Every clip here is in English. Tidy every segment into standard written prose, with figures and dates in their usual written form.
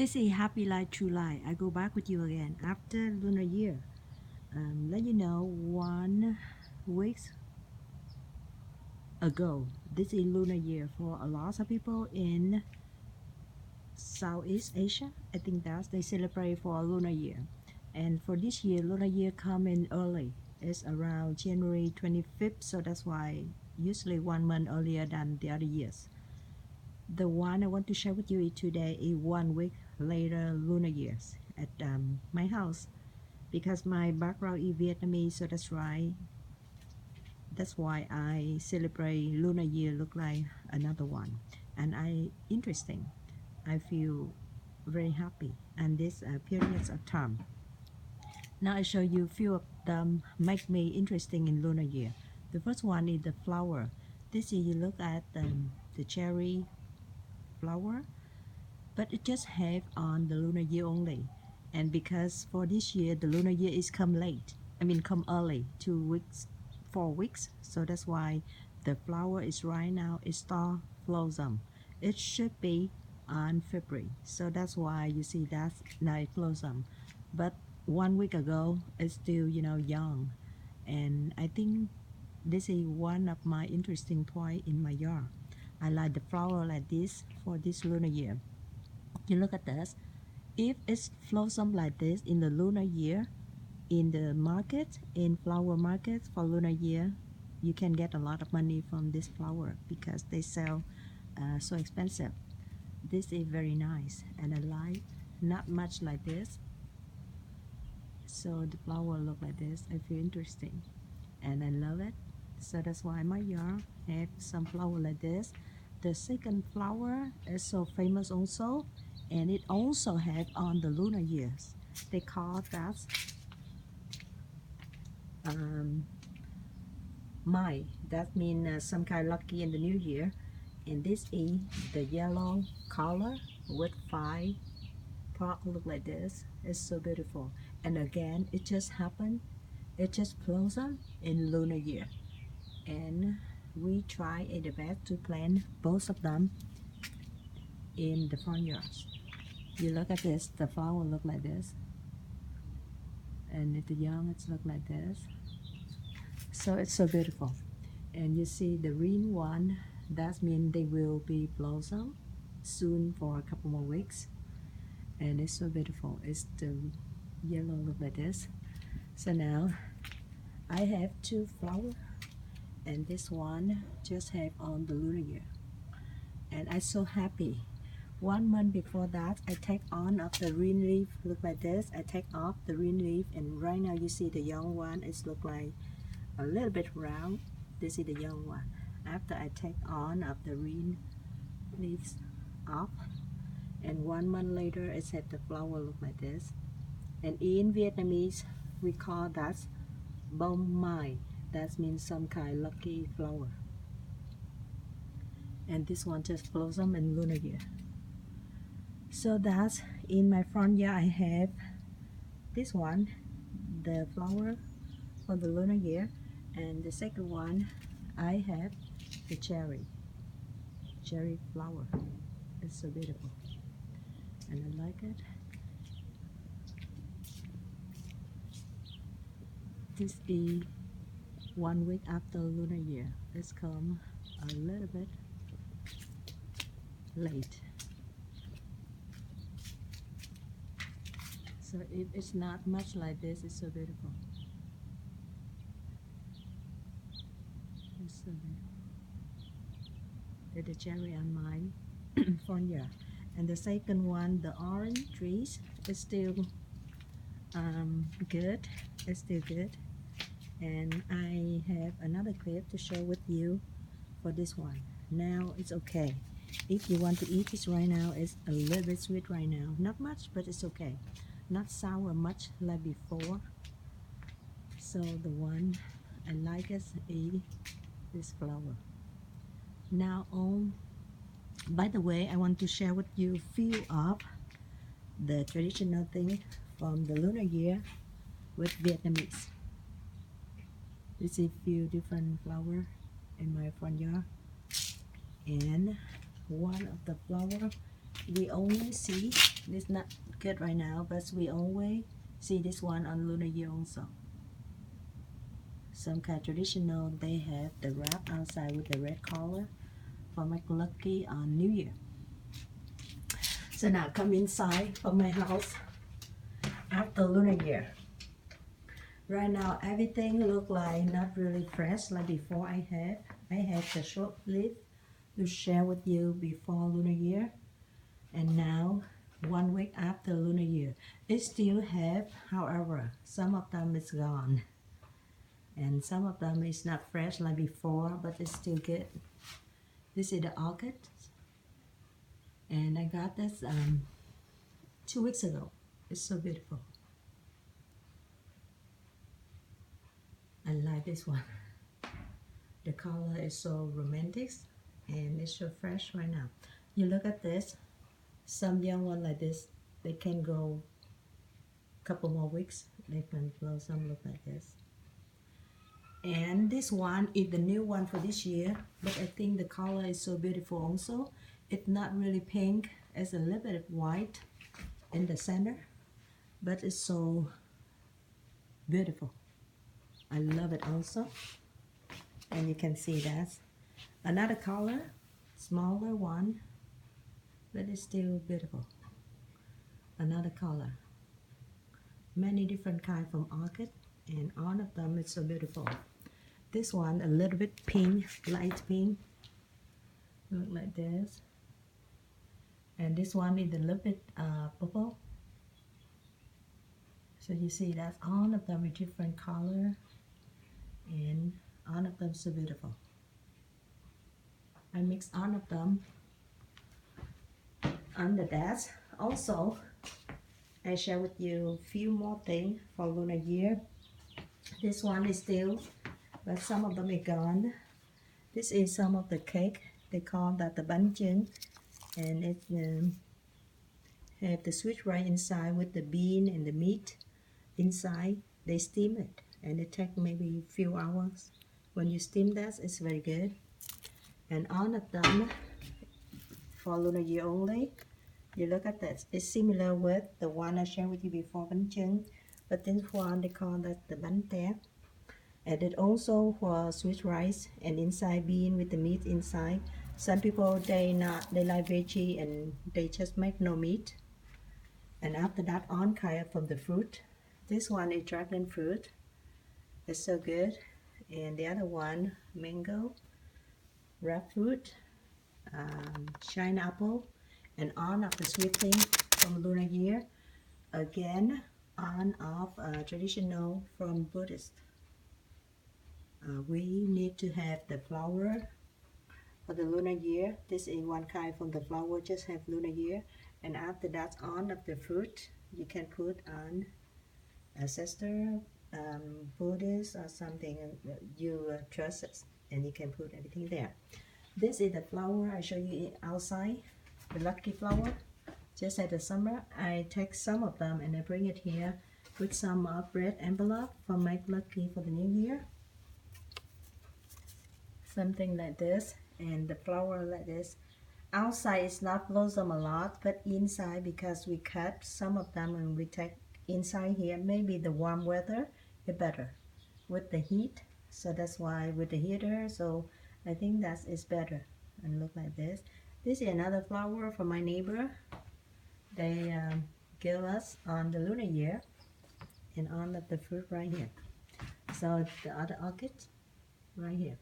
This is Happy Life True Life. I go back with you again after lunar year. Let you know 1 week ago. This is lunar year for a lot of people in Southeast Asia. I think that they celebrate for a lunar year. And for this year, lunar year come in early. It's around January 25th, so that's why usually 1 month earlier than the other years. The one I want to share with you today is 1 week later lunar years at my house, because my background is Vietnamese, so that's right. That's why I celebrate lunar year look like another one, and interesting. I feel very happy and this periods of time. Now I show you few of them make me interesting in lunar year. The first one is the flower. This is you look at the cherry flower, but it just have on the lunar year only. And because for this year the lunar year is come late, come early, 2 weeks, 4 weeks, so that's why the flower is right now is start blossom. It should be on February, so that's why you see that now it blossom. But 1 week ago it's still young, and I think this is one of my interesting point in my yard. I like the flower like this for this lunar year. You look at this. If it's blossom like this in the lunar year, in the market, in flower market for lunar year, you can get a lot of money from this flower because they sell so expensive. This is very nice, and I like not much like this. So the flower look like this. I feel interesting, and I love it. So that's why my yard have some flower like this. The second flower is so famous also, and it also have on the lunar years. They call that Mai. That means some kind of lucky in the new year. And this is the yellow color with 5 part look like this. It's so beautiful. And again, it just happened. It just blossom in lunar year. And we try at the best to plant both of them in the front yards. You look at this, the flower look like this, and if the young it's look like this. So it's so beautiful. And you see the green one, that means they will be blossom soon for a couple more weeks, and it's so beautiful. It's the yellow look like this. So now I have 2 flowers, and this one just have on the lunar year, and I'm so happy. 1 month before that, I take on of the green leaf look like this. I take off the green leaf, and right now you see the young one. It's look like a little bit round. This is the young one. After I take on of the green leaves off, and 1 month later, I set the flower look like this. And in Vietnamese, we call that bông mai. That means some kind lucky flower. And this one just blossom in lunar year. So that's in my front yard. I have this one, the flower for the lunar year, and the second one I have the cherry flower. It's so beautiful, and I like it. This is 1 week after lunar year. It's come a little bit late. So if it's not much like this, it's so beautiful. It's so beautiful. There's the cherry on my front yard. And the second one, the orange trees, is still good. It's still good. And I have another clip to show with you for this one. Now it's okay. If you want to eat this right now, it's a little bit sweet right now. Not much, but it's okay. Not sour much like before. So the one I like is this flower. Now by the way, I want to share with you few of the traditional thing from the lunar year with Vietnamese. This is few different flower in my front yard, and one of the flower we only see It's not good right now, but we always see this one on lunar year also. Some kind of traditional, they have the wrap outside with the red color for make lucky on New Year. So now come inside of my house after lunar year. Right now everything look like not really fresh like before. I had the short clip to share with you before lunar year, and now 1 week after lunar year it still have, however some of them is gone and some of them is not fresh like before, but it's still good. This is the orchid, and I got this 2 weeks ago. It's so beautiful. I like this one. The color is so romantic and it's so fresh right now. You look at this, some young one like this, they can go a couple more weeks, they can blossom look like this. And this one is the new one for this year, but I think the color is so beautiful also. It's not really pink, it's a little bit white in the center, but it's so beautiful. I love it also. And you can see that's another color, smaller one, but it's still beautiful. Another color, many different kind from orchid, and all of them is so beautiful. This one a little bit pink, light pink, look like this. And this one is a little bit purple. So you see that all of them are different color, and all of them so beautiful. I mix all of them on the desk. Also, I share with you a few more things for lunar year. This one is still, but some of them are gone. This is some of the cake. They call that the bánh chưng, and it have the sweet rice inside with the bean and the meat inside. They steam it, and it takes maybe a few hours. When you steam that, it's very good. And all of them for lunar year only. You look at that, it's similar with the one I shared with you before, bánh chưng, but this one they call that the bánh tét. And it also for sweet rice and inside bean with the meat inside. Some people they like veggie and they just make no meat. And after that on kind from the fruit. This one is dragon fruit. It's so good. And the other one mango, red fruit, China apple, and on of the sweet thing from lunar year. Again, on of traditional from Buddhist. We need to have the flower for the lunar year. This is one kind from the flower, just have lunar year. And after that, on of the fruit, you can put on ancestor, Buddhist or something you trust it, and you can put everything there. This is the flower I show you outside, the lucky flower. Just at the summer, I take some of them and I bring it here with some red envelope for make lucky for the new year. Something like this, and the flower like this. Outside it's not blossom a lot, but inside, because we cut some of them and we take inside here, maybe the warm weather is better with the heat. So that's why with the heater, so I think that is better. And look like this. This is another flower from my neighbor. They give us on the lunar year, and on of the fruit right here. So the other orchid right here.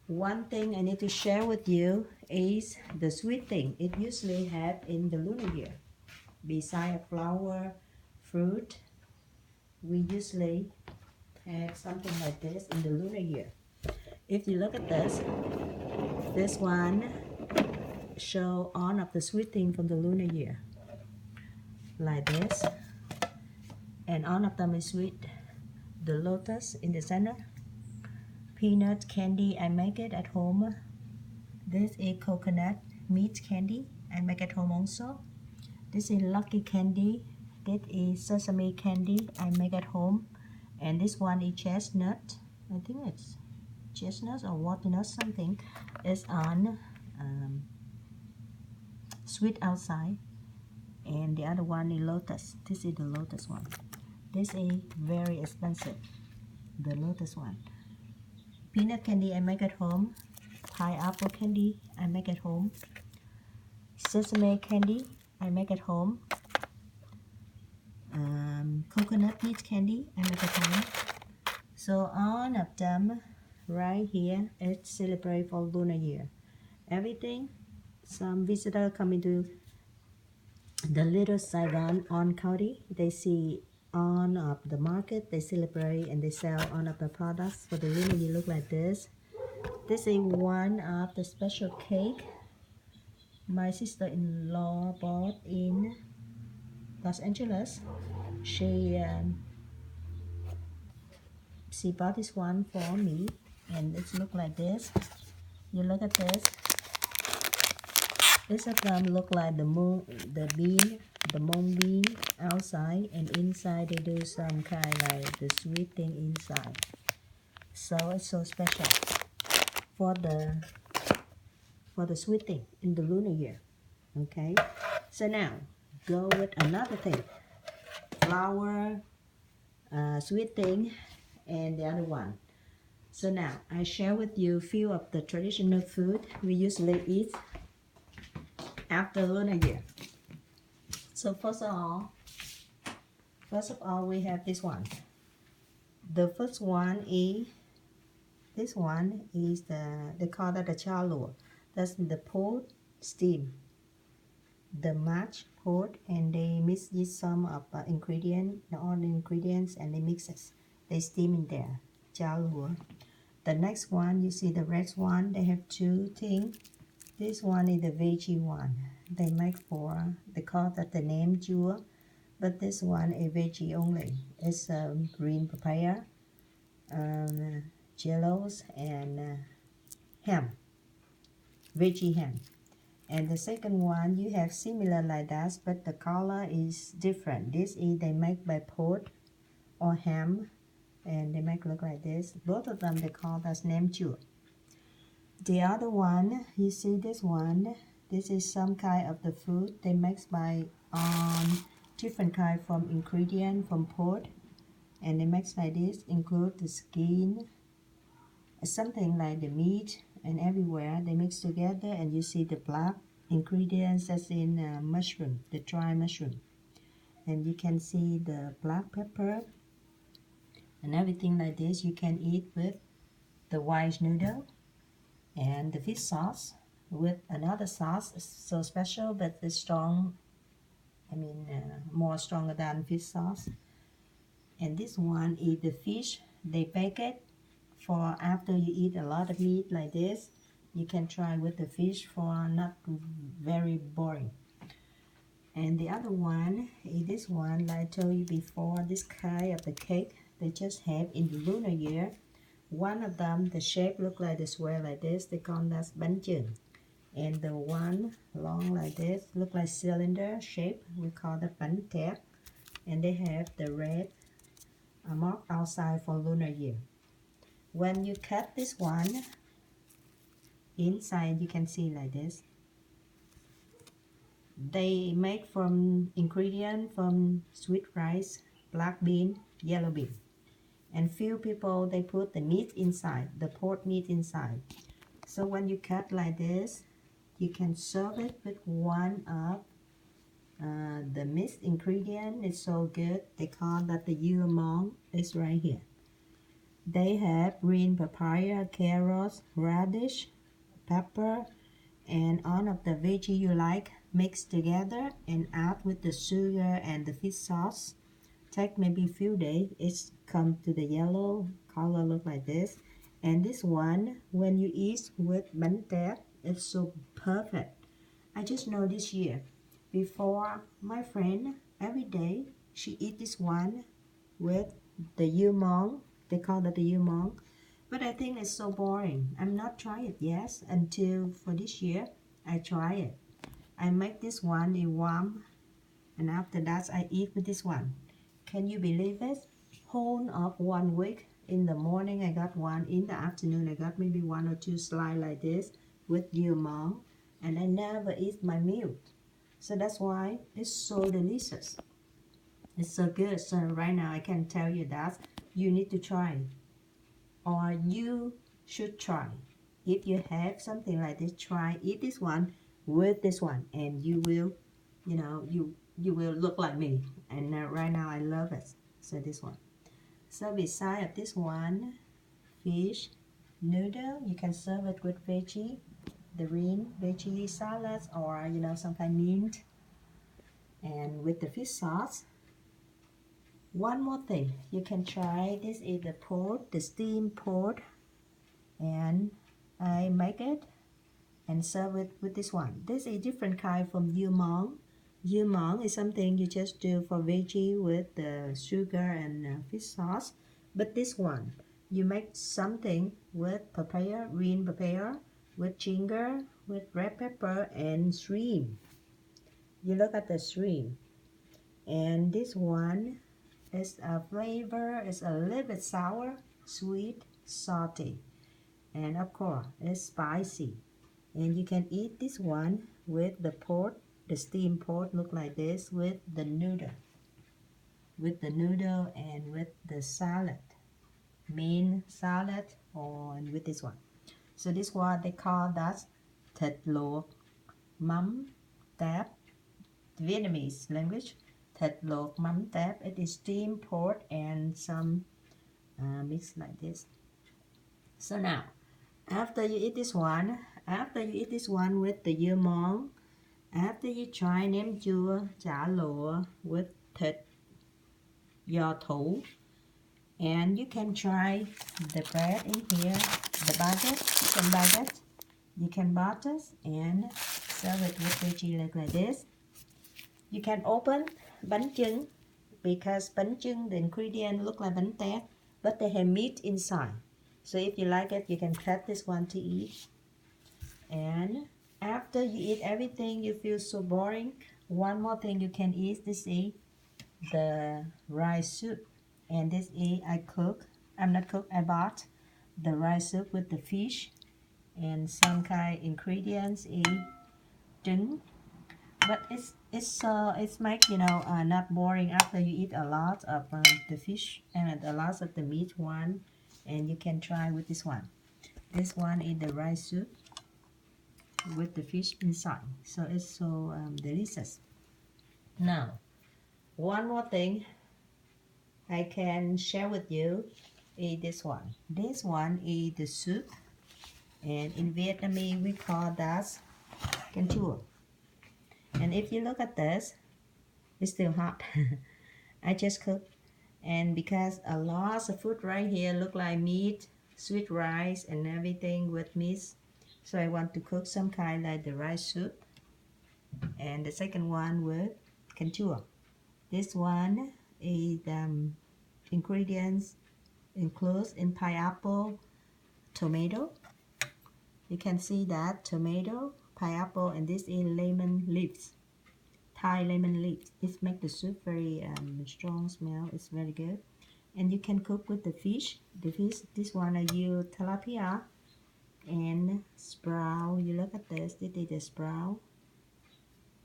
One thing I need to share with you is the sweet thing it usually have in the lunar year. Beside a flower, fruit, we usually have something like this in the lunar year. If you look at this one show all of the sweet thing from the lunar year. Like this. And all of them is sweet. The lotus in the center. Peanut candy, I make it at home. This is coconut meat candy, I make at home also. This is lucky candy. This is sesame candy, I make at home. And this one is chestnut. I think it's chestnut or walnut something. It's on sweet outside. And the other one is lotus. This is the lotus one. This is very expensive, the lotus one. Peanut candy I make at home. Pineapple candy I make at home. Sesame candy I make at home. Coconut meat candy I make at home. So all of them right here, it's celebrate for Lunar Year. Everything, some visitor come into the little Saigon on county, they see on of the market, they celebrate and they sell on of the products for the Lunar Year. Look like this. This is one of the special cake my sister-in-law bought in Los Angeles. She bought this one for me, and it look like this. You look at this. This of them look like the mung bean outside, and inside they do some kind like the sweet thing inside. So it's so special for the sweet thing in the Lunar Year. Okay, so now go with another thing, flower, sweet thing, and the other one. So now I share with you a few of the traditional food we usually eat after Lunar Year. So first of all we have this one. The first one is this one is they call that the chalua. That's the pot steam, the mashed pot, and they mix with some of all the ingredients, and they mix it. They steam in there, chalua. The next one, you see the red one, they have two things. This one is the veggie one. They call that the name chua, but this one is veggie only. It's green papaya, jellos, and ham, veggie ham. And the second one, you have similar like that, but the color is different. This is they make by pot or ham, and they make look like this. Both of them they call that name chua. The other one, you see this one, this is some kind of the food they mix by different kind from ingredient from pot, and they mix like this, include the skin, something like the meat, and everywhere they mix together, and you see the black ingredients that's in mushroom, the dry mushroom, and you can see the black pepper and everything like this. You can eat with the white noodle and the fish sauce with another sauce. It's so special, but it's strong. I mean, more stronger than fish sauce. And this one is the fish. They bake it for after you eat a lot of meat like this. You can try with the fish for not very boring. And the other one is this one, like I told you before, this kind of the cake they just have in the Lunar Year. One of them, the shape look like this way like this, they call that bánh chưng. And the one long like this, look like cylinder shape, we call that bánh tét. And they have the red mark outside for Lunar Year. When you cut this one, inside you can see like this. They make from ingredient from sweet rice, black bean, yellow bean. And few people they put the meat inside, the pork meat inside. So when you cut like this, you can serve it with one of the mixed ingredient. It's so good. They call that the yumong. It's right here. They have green papaya, carrots, radish, pepper, and all of the veggie you like mixed together and add with the sugar and the fish sauce. Take maybe a few days, it's come to the yellow color look like this. And this one, when you eat with bánh tét, it's so perfect. I just know this year, before my friend, every day, she eat this one with the yumong. They call it the yumong. But I think it's so boring. I'm not trying it yet until for this year, I try it. I make this one, the warm, and after that I eat with this one. Can you believe it? Whole of 1 week. In the morning I got one, in the afternoon I got maybe 1 or 2 slices like this with yumong, and I never eat my meal. So that's why it's so delicious. It's so good. So right now I can tell you that you need to try, or you should try. If you have something like this, try eat this one with this one, and you will, you will look like me. And right now I love it. So this one. So beside of this one, fish noodle, you can serve it with veggie, the green veggie salads, or some kind mint, and with the fish sauce. One more thing you can try, this is the pork, the steamed pork, and I make it and serve it with this one. This is a different kind from yu mong. Yu mong is something you just do for veggie with the sugar and fish sauce. But this one, you make something with papaya, green papaya, with ginger, with red pepper and shrimp. You look at the shrimp. And this one is a flavor, is a little bit sour, sweet, salty. And of course, it's spicy. And you can eat this one with the pork, the steamed pork look like this, with the noodle. With the noodle and with the salad. Main salad, or with this one. So this one they call that thịt luộc mắm tép, Vietnamese language. Thịt luộc mắm tép. It is steamed pork and some mixed like this. So now, after you eat this one with the dưa món, after you try nem chua chả lụa with thịt giò thủ, and you can try the bread in here, the baguette, chicken baguette. You can butter and serve it with veggie like this. You can open bánh chưng, because bánh chưng, the ingredient look like bánh tét, but they have meat inside. So if you like it, you can cut this one to eat. And after you eat everything, you feel so boring. One more thing you can eat, this is the rice soup. And this is I bought the rice soup with the fish and some kind ingredients is trứng. But it's make not boring after you eat a lot of the fish and a lot of the meat one. And you can try with this one. This one is the rice soup with the fish inside, so it's so delicious. Now, one more thing I can share with you is this one. This one is the soup, and in Vietnamese we call that canh chua. And if you look at this, it's still hot. I just cooked, and because a lot of food right here look like meat, sweet rice and everything with meat, so I want to cook some kind like the rice soup, and the second one with canh chua. This one is ingredients includes in pineapple, tomato. You can see that tomato, pineapple, and this is lemon leaves, Thai lemon leaves. It makes the soup very strong smell. It's very good. And you can cook with the fish. The fish, this one I use tilapia and sprout. You look at this is the sprout.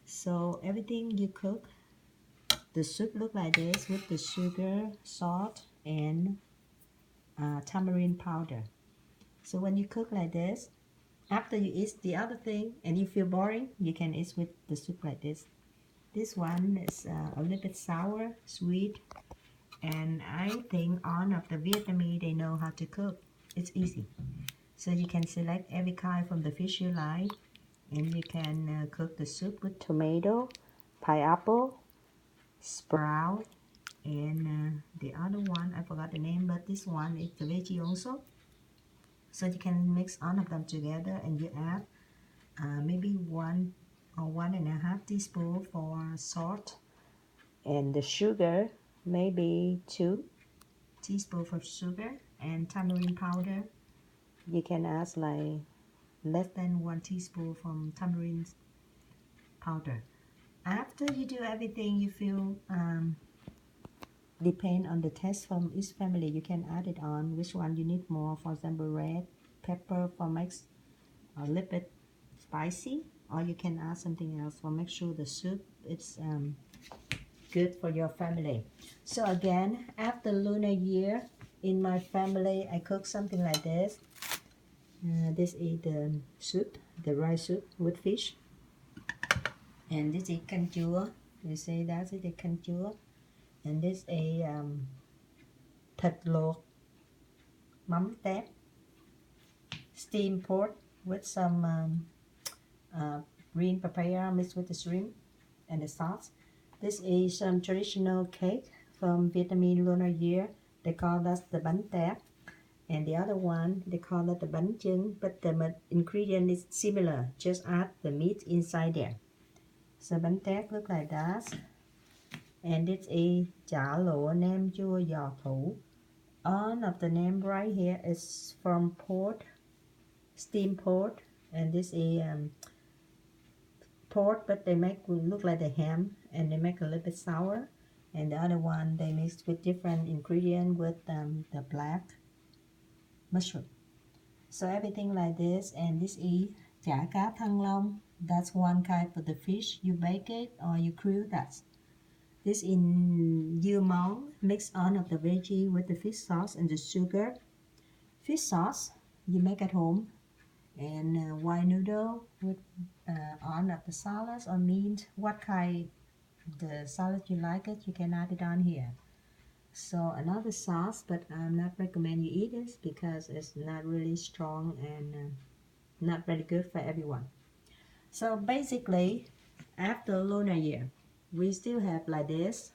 So everything you cook, the soup look like this with the sugar, salt, and tamarind powder. So when you cook like this, after you eat the other thing and you feel boring, you can eat with the soup like this. This one is a little bit sour, sweet, and I think all of the Vietnamese, they know how to cook. It's easy. So you can select every kind from the fish you like, and you can cook the soup with tomato, pineapple, sprout, and the other one I forgot the name, but this one is the veggie also. So you can mix all of them together, and you add maybe 1 or 1.5 teaspoon for salt, and the sugar maybe 2 teaspoon for sugar, and tamarind powder. You can add like less than 1 teaspoon from tamarind powder. After you do everything, you feel depend on the taste from each family. You can add it on which one you need more. For example, red pepper for makes a little bit spicy, or you can add something else for make sure the soup is good for your family. So again, after lunar year, in my family, I cook something like this. This is the soup, the rice soup with fish. And this is canh chua. You say that is the canh chua. And this is thịt luộc, mắm tép, steamed pork with some green papaya mixed with the shrimp and the sauce. This is some traditional cake from Vietnamese Lunar Year. They call that the bánh tét. And the other one, they call it the bánh chưng, but the ingredient is similar, just add the meat inside there. So bánh tét look like that. And it's a chả lụa nem chua giò thủ. All of the name right here is from pork, steamed pork, and this is pork, but they make look like the ham, and they make a little bit sour. And the other one they mix with different ingredient with the black mushroom. So everything like this, and this is chả cá thăng long. That's one kind of the fish. You bake it or you grill that. This in dưa máu, mix on of the veggie with the fish sauce and the sugar. Fish sauce you make at home, and white noodle with on of the salads or meat. What kind the salad you like it, you can add it on here. So another sauce, but I'm not recommend you eat this because it's not really strong and not very good for everyone. So basically, after lunar year, we still have like this.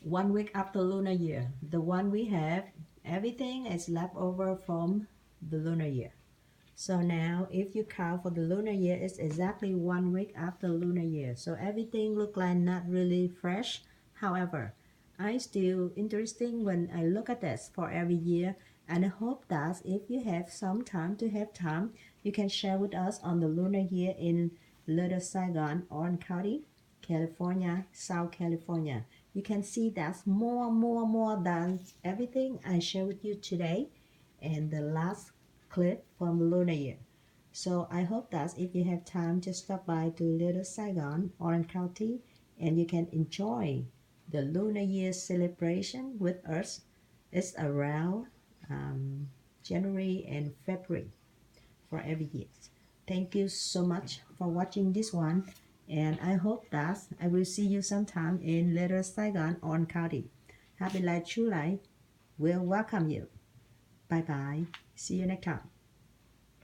1 week after lunar year, the one we have, everything is left over from the lunar year. So now if you count for the lunar year, it's exactly 1 week after lunar year. So everything look like not really fresh. However, I still interesting when I look at this for every year, and I hope that if you have some time you can share with us on the lunar year in Little Saigon, Orange County, California, South California. You can see that's more than everything I share with you today and the last clip from the lunar year. So I hope that if you have time, just stop by to Little Saigon, Orange County, and you can enjoy the lunar year celebration with us. It's around January and February for every year. Thank you so much for watching this one, and I hope that I will see you sometime in Little Saigon, Orange County. Happy Life True Life will welcome you. Bye bye. See you next time.